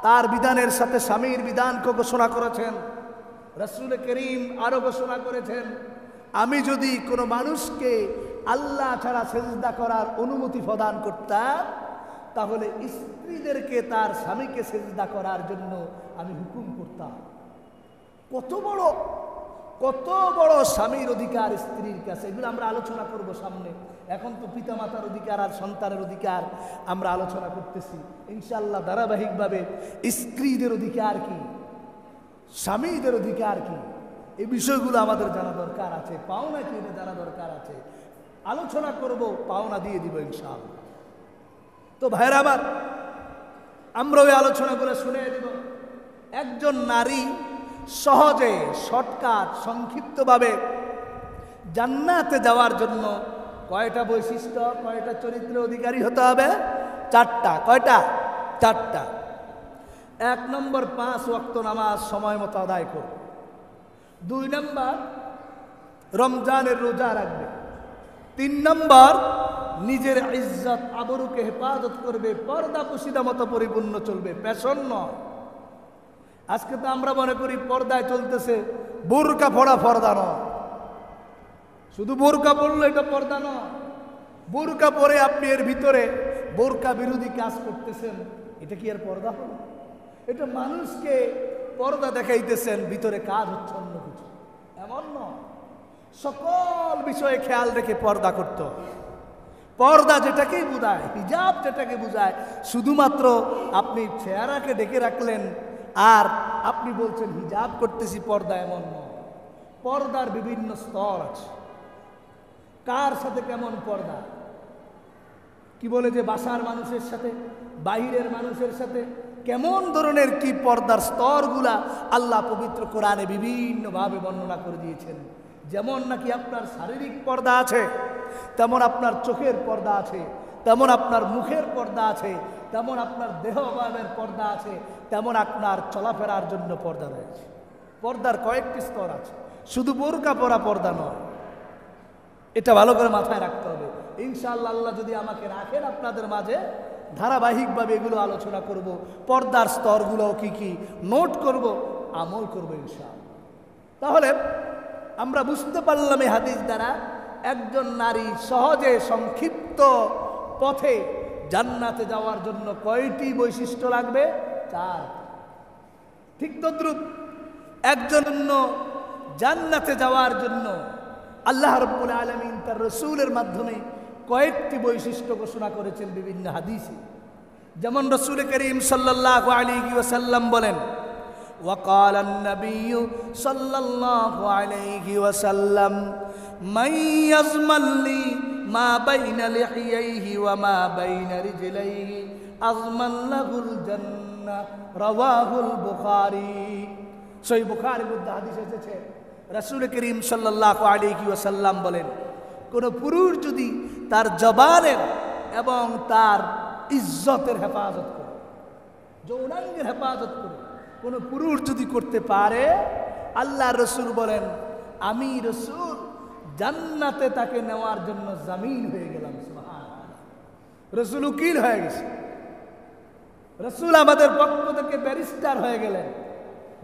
তার বিধানের সাথে স্বামীর বিধানকে ঘোষণা করেছেন। রাসূল করিম আরো ঘোষণা করেছেন, আমি যদি কোনো মানুষকে আল্লাহ ছাড়া সেজদা করার অনুমতি প্রদান করতাম, তাহলে স্ত্রীদেরকে তার স্বামীকে সেজদা করার জন্য আমি হুকুম করতাম। কত বড় স্বামীর অধিকার স্ত্রীর কাছে, এগুলো আমরা আলোচনা করব সামনে। এখন তো পিতামাতার অধিকার আর সন্তানের অধিকার আমরা আলোচনা করতেছি। ইনশাআল্লাহ ধারাবাহিকভাবে স্ত্রীদের অধিকার কি, স্বামীদের অধিকার কি, এই বিষয়গুলো আমাদের জানা দরকার আছে। পাওনা কি, এটা জানা দরকার আছে। আলোচনা করব, পাওনা দিয়ে দিব ইনশাআল্লাহ। তো ভাইরা আমার, আমরা ওই আলোচনাগুলো শুনে দিব। একজন নারী সহজে, শর্টকাট, সংক্ষিপ্তভাবে জান্নাতে যাওয়ার জন্য কয়টা বৈশিষ্ট্য, কয়টা চরিত্রের অধিকারী হতে হবে? 4টা। কয়টা? 4টা। 1 নম্বর, 5 ওয়াক্ত নামাজ সময় মতো আদায় করবে। 2 নম্বর, রমজানের রোজা রাখবে। 3 নম্বর, নিজের ইজ্জত আবরুকে হেফাজত করবে, পর্দা পুশিদা মতো পরিপূর্ণ চলবে, পেশন নয়। আজকে তো আমরা মনে করি পর্দায় চলতেছে, বোরকা পরা পর্দা নয়। শুধু বোরকা পরলে এটা পর্দা নয়। বোরকা পরে আপনি এর ভিতরে বোরকা বিরোধী কাজ করতেছেন, এটা কি আর পর্দা হলো? এটা মানুষকে পর্দা দেখাইতেছেন, ভিতরে কাজ হচ্ছে অন্য কিছু, এমন নয়। সকল বিষয়ে খেয়াল রেখে পর্দা করতে হবে। পর্দা যেটাকেই বোঝায়, হিজাব যেটাকে বোঝায়, শুধুমাত্র আপনি চেহারাকে ঢেকে রাখলেন আর আপনি বলছেন হিজাব করতেছি, পর্দা, এমন নয়। পর্দার বিভিন্ন স্তর আছে। কার সাথে কেমন পর্দা? কি বলে যে বাসার মানুষের সাথে, বাহিরের মানুষের সাথে কেমন ধরনের কি পর্দার স্তরগুলা আল্লাহ পবিত্র কোরআনে বিভিন্নভাবে বর্ণনা করে দিয়েছেন। যেমন নাকি আপনার শারীরিক পর্দা আছে, তেমন আপনার চোখের পর্দা আছে, তেমন আপনার মুখের পর্দা আছে, তেমন আপনার দেহ অবয়বের পর্দা আছে, তেমন আপনার চলাফেরার জন্য পর্দা রয়েছে। পর্দার কয়েকটি স্তর আছে, শুধু বোরকা পরা পর্দা নয়। এটা ভালো করে মাথায় রাখতে হবে। ইনশাআল্লাহ আল্লাহ যদি আমাকে রাখেন, আপনাদের মাঝে ধারাবাহিকভাবে এগুলো আলোচনা করব। পর্দার স্তরগুলো কি কি নোট করব, আমল করব ইনশাআল্লাহ। তাহলে আমরা বুঝতে পারলাম এই হাদিস দ্বারা একজন নারী সহজে সংক্ষিপ্ত পথে জান্নাতে যাওয়ার জন্য কয়টি বৈশিষ্ট্য লাগবে? 4। ঠিক তদ্রুপ একজন জান্নাতে যাওয়ার জন্য আল্লাহ রাব্বুল আলামিন তার রাসূলের মাধ্যমে কয়েকটি বৈশিষ্ট্য ঘোষণা করেছেন বিভিন্ন হাদিসে। যেমন রাসূল করিম সাল্লাল্লাহু আলাইহি ওয়াসাল্লাম বলেন, وقال النبي صلى الله عليه وسلم من يضمن لي ما بين لحييه وما بين رجليه أضمن له الجنة رواه البخاري। সহিহ বুখারীর মধ্যে হাদিস এসেছে, রাসূল করিম সাল্লাল্লাহু আলাইহি ওয়াসাল্লাম বলেন, কোন পুরুষ যদি তার জবানের এবং তার ইজ্জতের হেফাজত করে, যৌনাঙ্গের হেফাজত করে কোন পুরুষ যদি করতে পারে, আল্লাহ রসুল বলেন আমি রসুল জান্নাতে তাকে নেওয়ার জন্য জামিন হয়ে গেলাম। সুবহানাল্লাহ, রসুল উকিল হয়ে গেছে, রসুল আমাদের পক্ষ থেকে ব্যারিস্টার হয়ে গেলেন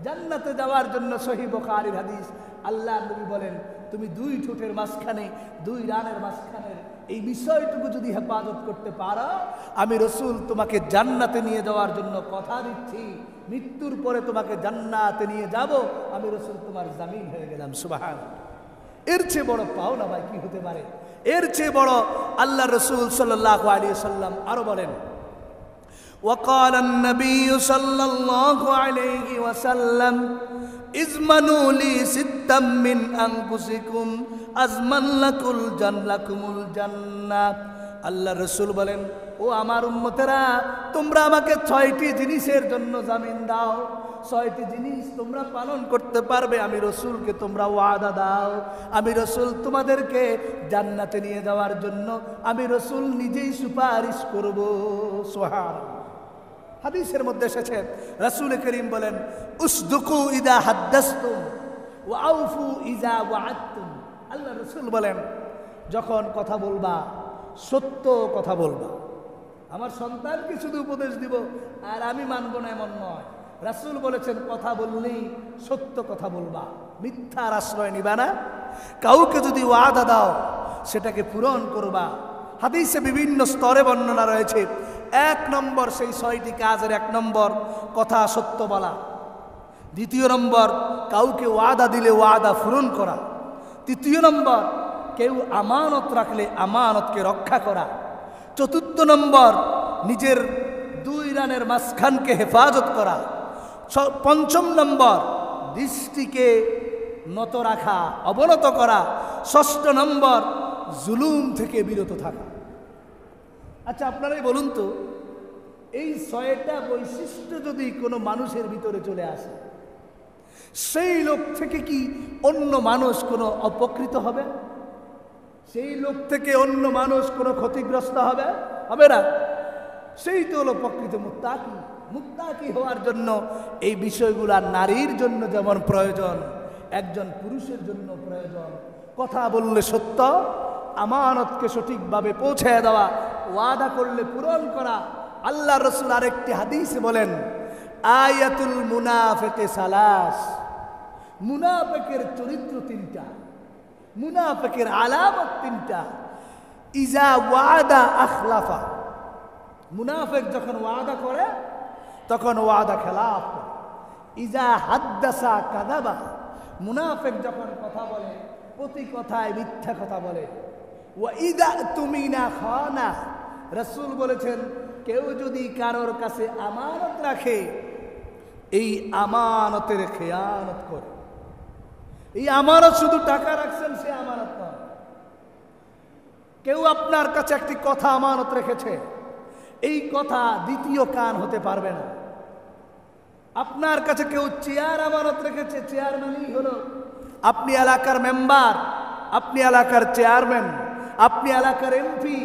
জান্নাতে যাওয়ার জন্য। সহিহ বুখারীর হাদিস, আল্লাহ নবী বলেন তুমি 2 ঠোঁটের মাঝখানে 2 রানের মাঝখানে এই বিষয়টুকু যদি হেফাজত করতে পারো, আমি রসুল তোমাকে জান্নাতে নিয়ে যাওয়ার জন্য কথা দিচ্ছি, মৃত্যুর পরে তোমাকে জান্নাতে নিয়ে যাব, আমি রসুল তোমার জামিন হয়ে গেলাম। সুবহানাল্লাহ, এর চেয়ে বড় পাওনা ভাই কি হতে পারে? এর চেয়ে বড় আল্লাহ রসুল সাল্লাল্লাহু আলাইহি ওয়াসাল্লাম আরো বলেন, وقال النبي صلى الله عليه وسلم اضمنوا لي ستا من انفسكم اضمن لكم الجنة। আল্লাহ রসুল বলেন, ও আমার উম্মতেরা, তোমরা আমাকে 6টি জিনিসের জন্য জামিন দাও, 6টি জিনিস তোমরা পালন করতে পারবে, আমি রসুলকে তোমরা ওয়াদা দাও, আমি রসুল তোমাদেরকে জান্নাতে নিয়ে যাওয়ার জন্য আমি রসুল নিজেই সুপারিশ করব। সুবহানাল্লাহ, হাদিসের মধ্যে এসেছে রাসূল করিম বলেন, উসদুকু ইযা হাদ্দাসতুম ওয়া আউফু ইযা ওয়া'আদতুম। আল্লাহ রসুল বলেন, যখন কথা বলবা সত্য কথা বলবা। আমার সন্তানকে শুধু উপদেশ দিব আর আমি মানব না এমন নয়। রাসূল বলেছেন কথা বললেই সত্য কথা বলবা, মিথ্যার আশ্রয় নিবা না। কাউকে যদি ওয়াদা দাও সেটাকে পূরণ করবা। হাদিসে বিভিন্ন স্তরে বর্ণনা রয়েছে। 1 নম্বর সেই 6টি কাজের 1 নম্বর কথা সত্য বলা, 2 নম্বর কাউকে ওয়াদা দিলে ওয়াদা পূরণ করা, 3 নম্বর কেউ আমানত রাখলে আমানতকে রক্ষা করা, 4 নম্বর নিজের 2 রানের মাঝখানকে হেফাজত করা, 5 নম্বর দৃষ্টিকে নত রাখা, অবনত করা, 6 নম্বর জুলুম থেকে বিরত থাকা। আচ্ছা আপনারাই বলুন তো, এই 6টা বৈশিষ্ট্য যদি কোনো মানুষের ভিতরে চলে আসে, সেই লোক থেকে কি অন্য মানুষ কোনো অপকৃত হবে? সেই লোক থেকে অন্য মানুষ কোনো ক্ষতিগ্রস্ত হবে? হবে না। সেই তো হলো প্রকৃত মুত্তাকি। মুত্তাকি হওয়ার জন্য এই বিষয়গুলা নারীর জন্য যেমন প্রয়োজন, একজন পুরুষের জন্য প্রয়োজন। কথা বললে সত্য, আমানতকে সঠিকভাবে পৌঁছে দেওয়া, ওয়াদা করলে পূরণ করা। আল্লাহ রসুল আরেকটি হাদিসে বলেন, আয়াতুল মুনাফিকে সালাস, মুনাফিকের চরিত্র 3টা, মুনাফিকের আলামত 3টা। ইজা ওয়াদা আখলাফা, মুনাফিক যখন ওয়াদা করে তখন ওয়াদা খেলাফ করে। ইজা হাদ্দাসা কাযাবা, মুনাফিক যখন কথা বলে প্রতি কথায় মিথ্যা কথা বলে। ওয়া ইদা তুমিনা খানা, রাসূল বলেছেন কেউ যদি কারোর কাছে আমানত রাখে, এই আমানতের খেয়ানত করে। এই আমানত শুধু টাকা রাখছেন সে আমানত নয়। কেউ আপনার কাছে একটি কথা আমানত রেখেছে, এই কথা দ্বিতীয় কান হতে পারবে না। আপনার কাছে কেউ চেয়ার আমানত রেখেছে, চেয়ার মানেই হলো আপনি এলাকার মেম্বার, আপনি এলাকার চেয়ারম্যান, আপনি এলাকার এমপি,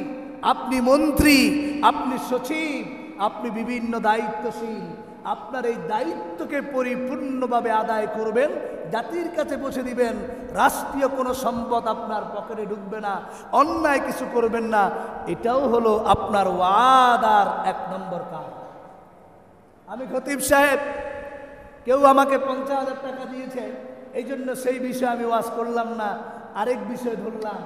আপনি মন্ত্রী, আপনি সচিব, আপনি বিভিন্ন দায়িত্বশীল। আপনার এই দায়িত্বকে পরিপূর্ণভাবে আদায় করবেন, জাতির কাছে পৌঁছে দিবেন। রাষ্ট্রীয় কোনো সম্পদ আপনার পকেটে ঢুকবে না, অন্যায় কিছু করবেন না। এটাও হলো আপনার ওয়াদার 1 নম্বর কাজ। আমি খতিব সাহেব, কেউ আমাকে 50,000 টাকা দিয়েছে, এই জন্য সেই বিষয়ে আমি ওয়াজ করলাম না, আরেক বিষয় ধরলাম।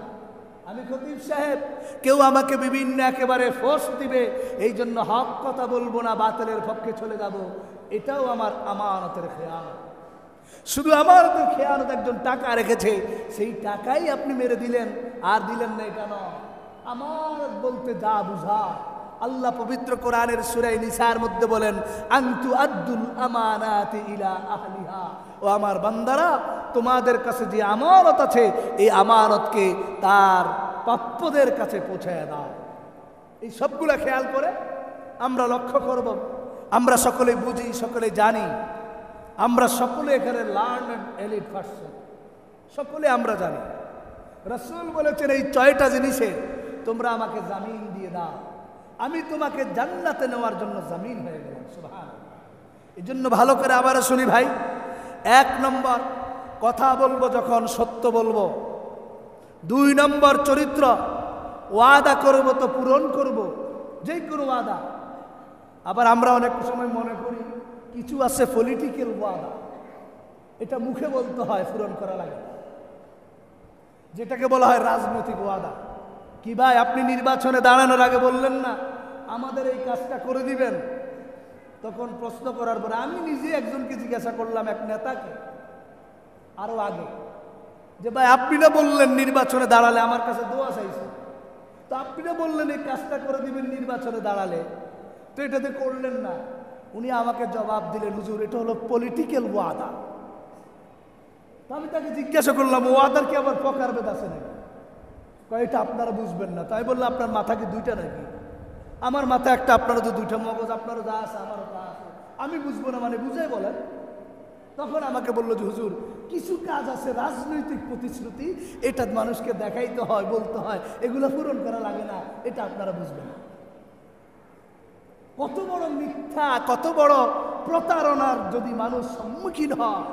আমি খতিব সাহেব, কেউ আমাকে বিভিন্ন একেবারে ফোর্স দিবে, এই জন্য হক কথা বলবো না, বাতিলের পক্ষে চলে যাব, এটাও আমার আমানতের খেয়ানত। শুধু আমানতের খেয়ানত, একজন টাকা রেখেছে, সেই টাকাই আপনি মেরে দিলেন, আর দিলেন না, এটা নয়। আমানত বলতে যা বুঝা, আল্লাহ পবিত্র কোরআনের সূরা নিসার মধ্যে বলেন, আনতু আদ্দুল আমানাতি ইলা আহলিহা, ও আমার বান্দারা, তোমাদের কাছে যে আমানত আছে, এই আমানতকে তার প্রাপ্যদের কাছে পৌঁছায় দাও। এই সবগুলা খেয়াল করে আমরা লক্ষ্য করব, আমরা সকলে বুঝি, সকলে জানি, আমরা সকলে এখানে লার্ন এন্ড এলিট পারসন, সকলে আমরা জানি। রাসূল বলেছেন, এই 6টা জিনিসে তোমরা আমাকে জামিন দিয়ে দাও, আমি তোমাকে জান্নাতে নেওয়ার জন্য জামিন হয়ে গেলাম। সুবহানাল্লাহ। এই জন্য ভালো করে আবারও শুনি ভাই, 1 নম্বর কথা বলবো যখন সত্য বলবো। 2 নম্বর চরিত্র, ওয়াদা করব তো পূরণ করব, যে কোনো ওয়াদা। আবার আমরা অনেক সময় মনে করি কিছু আছে পলিটিক্যাল ওয়াদা, এটা মুখে বলতে হয়, পূরণ করা লাগে, যেটাকে বলা হয় রাজনৈতিক ওয়াদা। কি ভাই, আপনি নির্বাচনে দাঁড়ানোর আগে বললেন না আমাদের এই কাজটা করে দিবেন? তখন প্রশ্ন করার পরে আমি নিজে একজনকে জিজ্ঞাসা করলাম, এক নেতাকে আরো আগে, যে ভাই আপনি না বললেন নির্বাচনে দাঁড়ালে আমার কাছে দোয়া চাইছে, তো আপনি না বললেন এই কাজটা করে দিবেন নির্বাচনে দাঁড়ালে, তো এটাতে করলেন না। উনি আমাকে জবাব দিলেন, হুজুর এটা হলো পলিটিক্যাল ওয়াদা। আমি তাকে জিজ্ঞাসা করলাম, ওয়াদার কি আবার প্রকারভেদ আছে নাকি? এটা আপনারা বুঝবেন না। তাই বললো, আপনার মাথা কি 2টা নাকি? আমার মাথা একটা, আপনারও তো 2টা মগজ, আপনারও যা আছে আমারও তা আছে, আমি বুঝবো না মানে বুঝাই বলেন। তখন আমাকে বললো যে হুজুর, কিছু কাজ আছে রাজনৈতিক প্রতিশ্রুতি, এটা মানুষকে দেখাইতে হয়, বলতে হয়, এগুলো পূরণ করা লাগে না, এটা আপনারা বুঝবেন না। কত বড় মিথ্যা, কত বড় প্রতারণার যদি মানুষ সম্মুখীন হয়,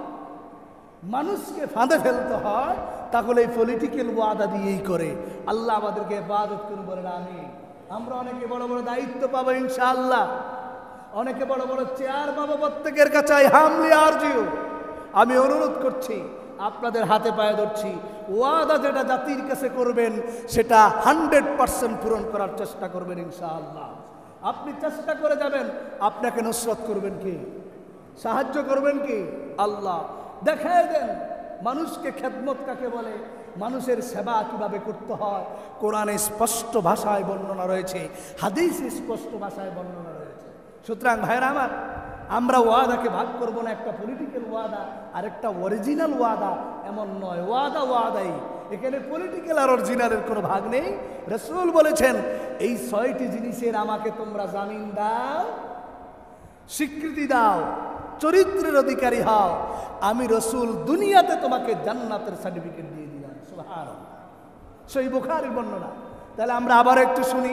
মানুষকে ফাঁদে ফেলতে হয়, তাহলে এই পলিটিক্যাল ওয়াদা দিয়েই করে। আল্লাহ আমাদেরকে হেফাজত করুন, বলেন আমিন। আমরা অনেকে বড় বড় দায়িত্ব পাবো ইনশাআল্লাহ, অনেকে বড় বড় চেয়ার পাবো, প্রত্যেকের কাছে হামলি আর জিও। আমি অনুরোধ করছি, আপনাদের হাতে পায়ে ধরছি, ওয়াদা যেটা জাতির কাছে করবেন সেটা 100% পূরণ করার চেষ্টা করবেন ইনশাআল্লাহ। আপনি চেষ্টা করে যাবেন, আপনাকে নুসরত করবেন কি, সাহায্য করবেন কি? আল্লাহ। দেখায় দেন মানুষকে খেদমত কাকে বলে, মানুষের সেবা কিভাবে করতে হয়। কোরআনে স্পষ্ট ভাষায় বর্ণনা রয়েছে, হাদিসে স্পষ্ট ভাষায় বর্ণনা রয়েছে। সুতরাং ভাইরা আমার, আমরা ওয়াদাকে ভাগ করব না, একটা পলিটিক্যাল ওয়াদা আর একটা অরিজিনাল ওয়াদা, এমন নয়। ওয়াদা ওয়াদাই, এখানে পলিটিক্যাল আর অরিজিনালের কোনো ভাগ নেই। রাসূল বলেছেন, এই 6টি জিনিসের আমাকে তোমরা জামিন দাও, স্বীকৃতি দাও, চরিত্রের অধিকারী হও, আমি রাসূল দুনিয়াতে তোমাকে জান্নাতের সার্টিফিকেট দিয়ে দিলাম। সুবহানাল্লাহ। সহিহ বুখারীর বর্ণনা। তাহলে আমরা আবার একটু শুনি।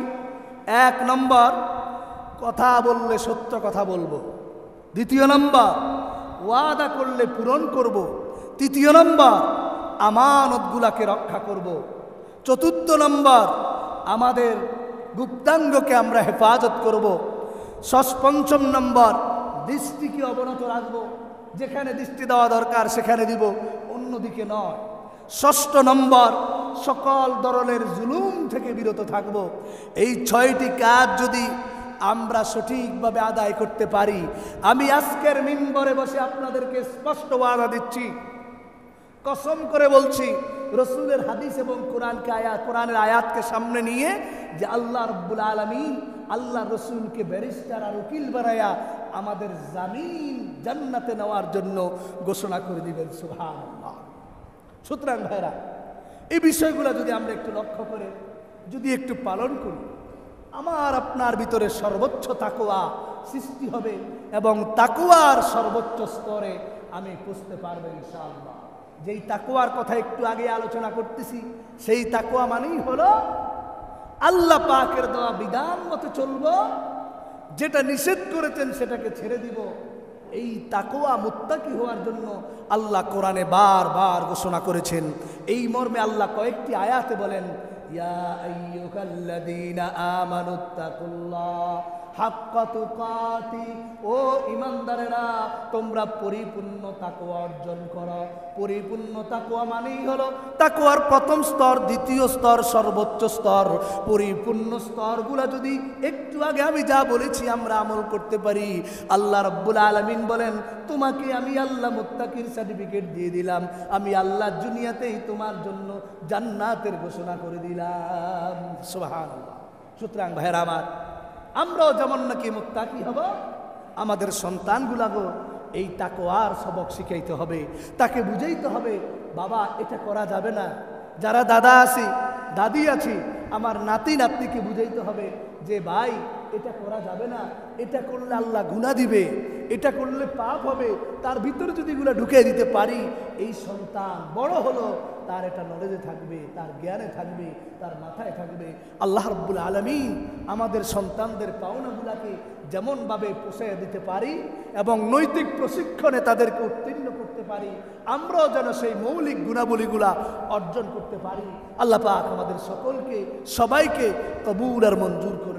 1 নম্বর, কথা বললে সত্য কথা বলবো। 2 নম্বর, ওয়াদা করলে পূরণ করব। 3 নম্বর, আমানতগুলাকে রক্ষা করব। 4 নম্বর, আমাদের গুপ্তাঙ্গকে আমরা হেফাজত করব। 5ম নম্বর, দৃষ্টিকে অবনত রাখবো, যেখানে দৃষ্টি দেওয়া দরকার সেখানে দিব, অন্যদিকে নয়। 6 নম্বর, সকল ধরনের জুলুম থেকে বিরত থাকব। এই 6টি কাজ যদি আমরা সঠিকভাবে আদায় করতে পারি, আমি আজকের মিম্বরে বসে আপনাদেরকে স্পষ্ট ওয়াদা দিচ্ছি, কসম করে বলছি, রাসূলের হাদিস এবং কোরআনের আয়াতকে সামনে নিয়ে, যে আল্লাহ রাব্বুল আলামিন আল্লাহ রাসূলকে ব্যারিস্টার আর উকিল বানায়া আমাদের জামিন জান্নাতে নেওয়ার জন্য ঘোষণা করে দিবেন। সুবহানাল্লাহ। সুতরাং ভাইরা, এই বিষয়গুলো যদি আমরা একটু লক্ষ্য করে যদি একটু পালন করি, আমার আপনার ভিতরে সর্বোচ্চ তাকওয়া সৃষ্টি হবে এবং তাকওয়ার সর্বোচ্চ স্তরে আমি পৌঁছতে পারবো ইনশাআল্লাহ। যেই তাকওয়ার কথা একটু আগে আলোচনা করতেছি, সেই তাকওয়া মানেই হলো আল্লাহ পাকের দেওয়া বিধান মতো চলবো, যেটা নিষেধ করেছেন সেটাকে ছেড়ে দিব। এই তাকওয়া মুত্তাকি হওয়ার জন্য আল্লাহ কোরআনে বারবার ঘোষণা করেছেন। এই মর্মে আল্লাহ কয়েকটি আয়াতে বলেন, ইয়া আইয়ুহাল্লাযীনা আমানুত্তাকুল্লাহ হাক্কা তুকাতি, ও ঈমানদারেরা তোমরা পরিপূর্ণ তাকওয়া অর্জন করো। পরিপূর্ণ তাকওয়া মানেই হলো তাকওয়ার প্রথম স্তর, দ্বিতীয় স্তর, সর্বোচ্চ স্তর। পরিপূর্ণ স্তরগুলা যদি একটু আগে আমি যা বলেছি আমরা আমল করতে পারি, আল্লাহ রাব্বুল আলামিন বলেন তোমাকে আমি আল্লাহ মুত্তাকির সার্টিফিকেট দিয়ে দিলাম, আমি আল্লাহ দুনিয়াতেই তোমার জন্য জান্নাতের ঘোষণা করে দিলাম। সুবহানাল্লাহ। সুতরাং ভাইরা আমার, আমরাও যেমন নাকি মুত্তাকি হব, আমাদের সন্তানগুলাকে এই তাকওয়ার সবক শিখাইতে হবে, তাকে বুঝাইতে হবে বাবা এটা করা যাবে না। যারা দাদা আছি, দাদি আছি, আমার নাতি নাতনিকে বুঝাইতে হবে যে ভাই এটা করা যাবে না, এটা করলে আল্লাহ গুনাহ দিবে, এটা করলে পাপ হবে। তার ভিতরে যদি এগুলো ঢুকিয়ে দিতে পারি, এই সন্তান বড় হলো তার এটা নলেজে থাকবে, তার জ্ঞানে থাকবে, তার মাথায় থাকবে। আল্লাহ রাব্বুল আলামিন আমাদের সন্তানদের পাওনাগুলাকে যেমনভাবে পোষাইয়া দিতে পারি এবং নৈতিক প্রশিক্ষণে তাদেরকে উত্তীর্ণ করতে পারি, আমরাও যেন সেই মৌলিক গুণাবলীগুলা অর্জন করতে পারি। আল্লাহ পাক আমাদের সকলকে সবাইকে কবুল আর মঞ্জুর করে।